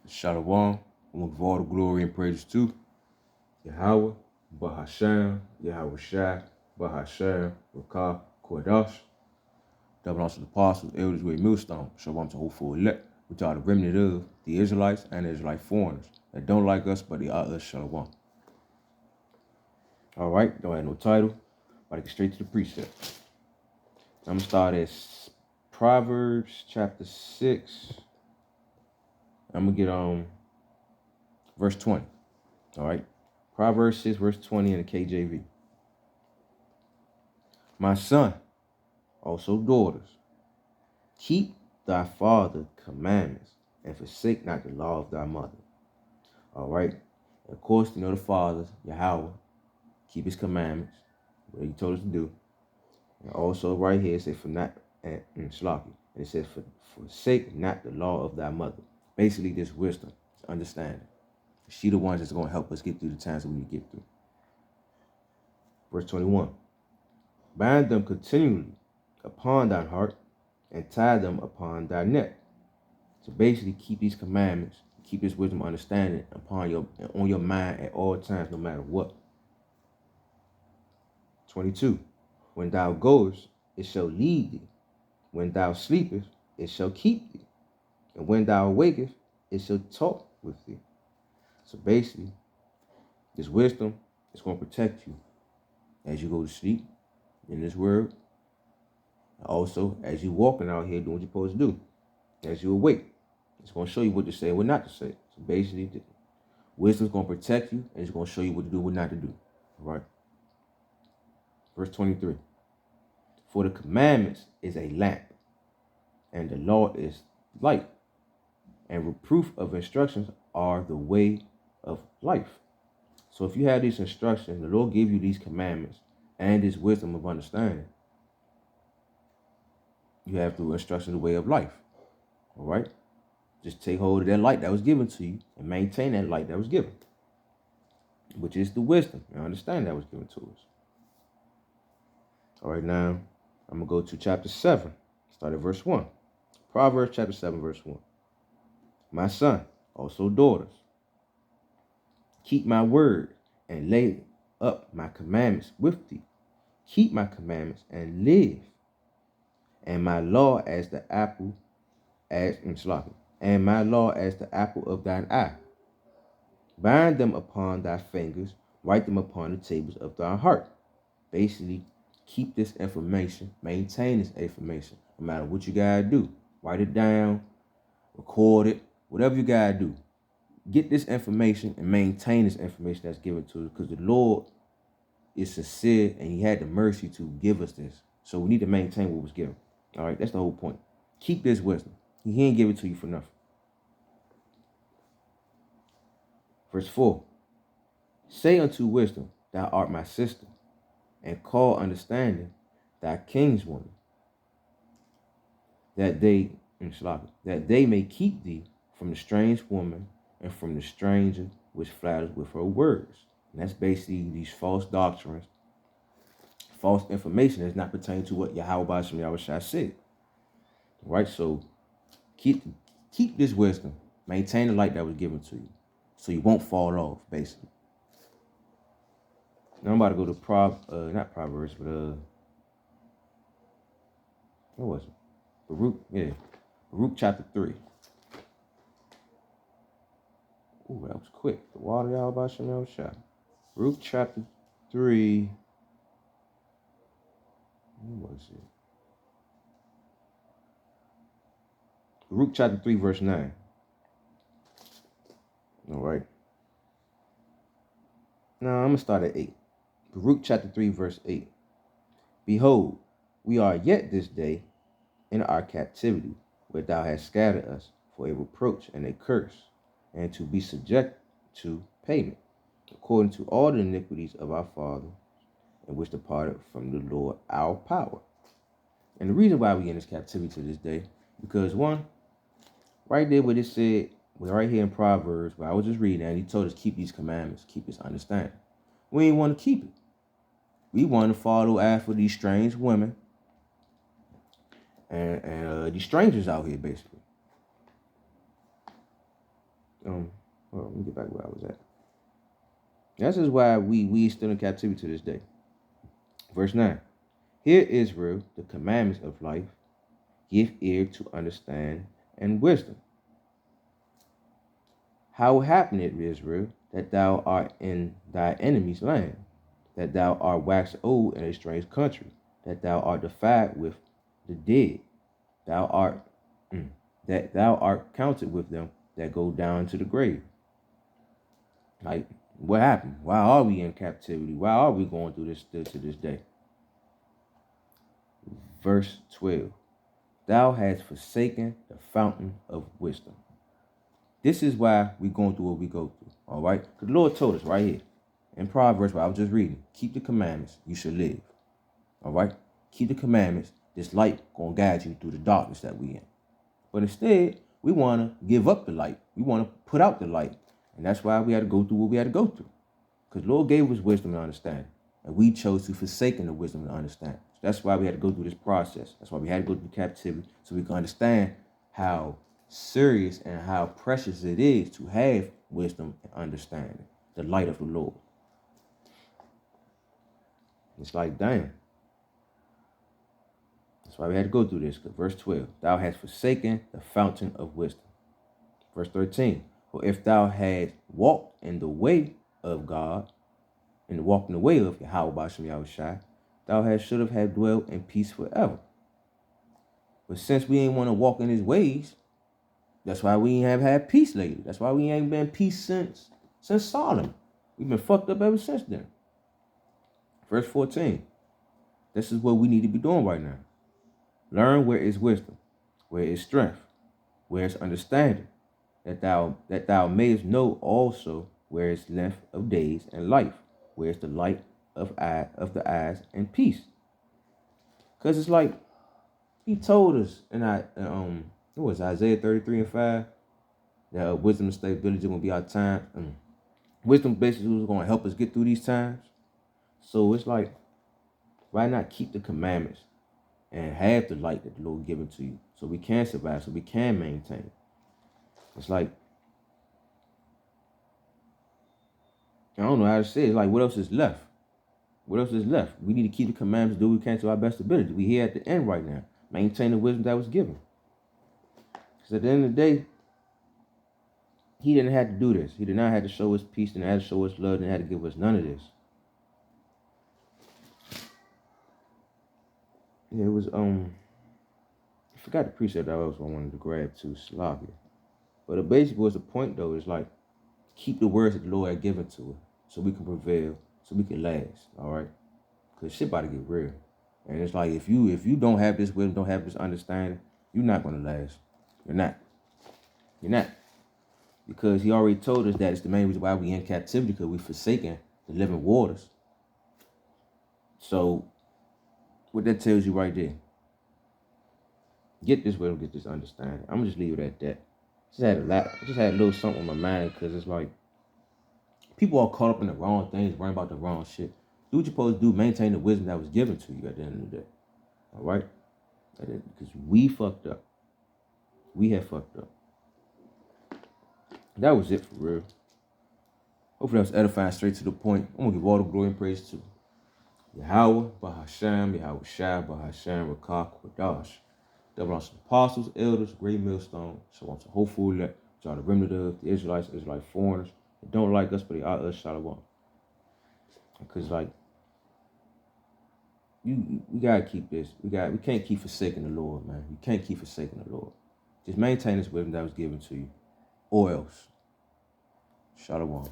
Shalom. I want to give all the glory and praise to Yahweh, Bahasham, Yahweh Shai, Bahasham, Rakah, Kodash. Double also the apostles, elders, great millstone. Shalom to hopeful elect, which are the remnant of the Israelites and the Israelite foreigners that don't like us, but they are us. Shalom. All right, don't have no title, but I get straight to the precept. I'm going to start at Proverbs chapter 6. I'm going to get verse 20. All right. Proverbs 6, verse 20 in the KJV. My son, also daughters, keep thy father's commandments and forsake not the law of thy mother. All right. Of course, you know the fathers, Yahweh, keep his commandments, what he told us to do. And also right here it says for not and Shalaki. And it says forsake not the law of thy mother. Basically, this wisdom, this understanding. She the ones that's going to help us get through the times that we need to get through. Verse 21. Bind them continually upon thine heart and tie them upon thy neck. So basically keep these commandments, keep this wisdom understanding on your mind at all times, no matter what. 22. When thou goest, it shall lead thee. When thou sleepest, it shall keep thee. And when thou awakest, it shall talk with thee. So basically, this wisdom is going to protect you as you go to sleep in this world. Also, as you walking out here doing what you're supposed to do. As you awake, it's going to show you what to say and what not to say. So basically, wisdom is going to protect you and it's going to show you what to do and what not to do. All right. Verse 23. For the commandments is a lamp, and the law is light, and reproof of instructions are the way of life. So if you have these instructions, the Lord gave you these commandments and this wisdom of understanding, you have the instruction of the way of life. All right? Just take hold of that light that was given to you and maintain that light that was given, which is the wisdom and understanding that was given to us. All right, now I'm going to go to chapter 7, start at verse 1. Proverbs chapter 7, verse 1. My son, also daughters, keep my word and lay up my commandments with thee. Keep my commandments and live, and my law as the apple, and my law as the apple of thine eye. Bind them upon thy fingers, write them upon the tables of thy heart. Basically, keep this information, maintain this information, no matter what you gotta do. Write it down, record it, whatever you gotta do. Get this information and maintain this information that's given to us, because the Lord is sincere and he had the mercy to give us this. So we need to maintain what was given. All right, that's the whole point. Keep this wisdom. He ain't give it to you for nothing. Verse 4. Say unto wisdom, thou art my sister, and call understanding thy kinswoman, that they may keep thee from the strange woman and from the stranger which flatters with her words. And that's basically these false doctrines, false information that's not pertaining to what Yahweh Basham Yahushua said. Right? So keep this wisdom. Maintain the light that was given to you, so you won't fall off, basically. Now I'm about to go to not Proverbs, but what was it? Baruch chapter 3. Ooh, that was quick. The water y'all about Shemal Shah. Baruch chapter 3. What was it? Baruch chapter 3, verse 9. All right. Now I'm going to start at 8. Baruch chapter 3, verse 8. Behold, we are yet this day in our captivity, where thou hast scattered us for a reproach and a curse, and to be subject to payment, according to all the iniquities of our father, and which departed from the Lord our power. And the reason why we in this captivity to this day, because one, right there what it said, right here in Proverbs, where I was just reading, and he told us keep these commandments, keep this understanding. We ain't want to keep it. We want to follow after these strange women and these strangers out here, basically. Hold on, let me get back where I was at. This is why we still in captivity to this day. Verse 9. Hear, Israel, the commandments of life. Give ear to understand and wisdom. How happened it, Israel, that thou art in thy enemy's land, that thou art waxed old in a strange country, that thou art defiled with the dead, that thou art counted with them that go down to the grave. Like, what happened? Why are we in captivity? Why are we going through this still to this day? Verse 12. Thou hast forsaken the fountain of wisdom. This is why we going through what we go through. All right? Because the Lord told us right here in Proverbs, where I was just reading, keep the commandments, you should live. All right? Keep the commandments. This light going to guide you through the darkness that we in. But instead, we want to give up the light. We want to put out the light. And that's why we had to go through what we had to go through. Because the Lord gave us wisdom and understanding. And we chose to forsake the wisdom and understanding. So that's why we had to go through this process. That's why we had to go through captivity. So we can understand how serious and how precious it is to have wisdom and understanding. The light of the Lord. It's like, damn. That's why we had to go through this. Verse 12. Thou hast forsaken the fountain of wisdom. Verse 13. For if thou had walked in the way of God, and walked in the way of Yahweh Bashem Yahushai, thou should have had dwelt in peace forever. But since we ain't want to walk in his ways, that's why we ain't have had peace lately. That's why we ain't been peace since Solomon. We've been fucked up ever since then. Verse 14. This is what we need to be doing right now. Learn where is wisdom, where is strength, where is understanding, that thou mayest know also where is length of days and life, where is the light of the eyes and peace. Because it's like he told us in what was Isaiah 33 and 5, that wisdom and stability are gonna be our time. Wisdom basically was gonna help us get through these times. So it's like, why not keep the commandments and have the light that the Lord given to you, so we can survive, so we can maintain. It's like, I don't know how to say it. It's like, what else is left? What else is left? We need to keep the commandments, do what we can to our best ability. We here at the end right now. Maintain the wisdom that was given. Because at the end of the day, he didn't have to do this. He did not have to show us peace, didn't have to show us love, didn't have to give us none of this. Yeah, it was, I forgot the precept that was I wanted to grab to Slavia. But it basically was the point, though, is like, keep the words that the Lord had given to us so we can prevail, so we can last, all right? Because shit about to get real. And it's like, if you don't have this wisdom, don't have this understanding, you're not going to last. You're not. You're not. Because he already told us that it's the main reason why we in captivity, because we forsaken the living waters. So, what that tells you right there, get this wisdom, get this understanding. I'm going to just leave it at that. I just had a little something on my mind, because it's like, people are caught up in the wrong things, worrying about the wrong shit. Do what you're supposed to do, maintain the wisdom that was given to you at the end of the day. All right? Because we fucked up. We have fucked up. That was it for real. Hopefully that was edifying, straight to the point. I'm going to give all the glory and praise to Yahweh, Bahasham, Yahweh Shai, Bahasham, Rakah, Quadash. Double on some apostles, elders, great millstone. So on to hopeful elect, which are the remnant of the Israelites, Israelite foreigners. They don't like us, but they are us, Shalom. Because like, we gotta keep this. We can't keep forsaking the Lord, man. You can't keep forsaking the Lord. Just maintain this wisdom that was given to you, or else. Shalom.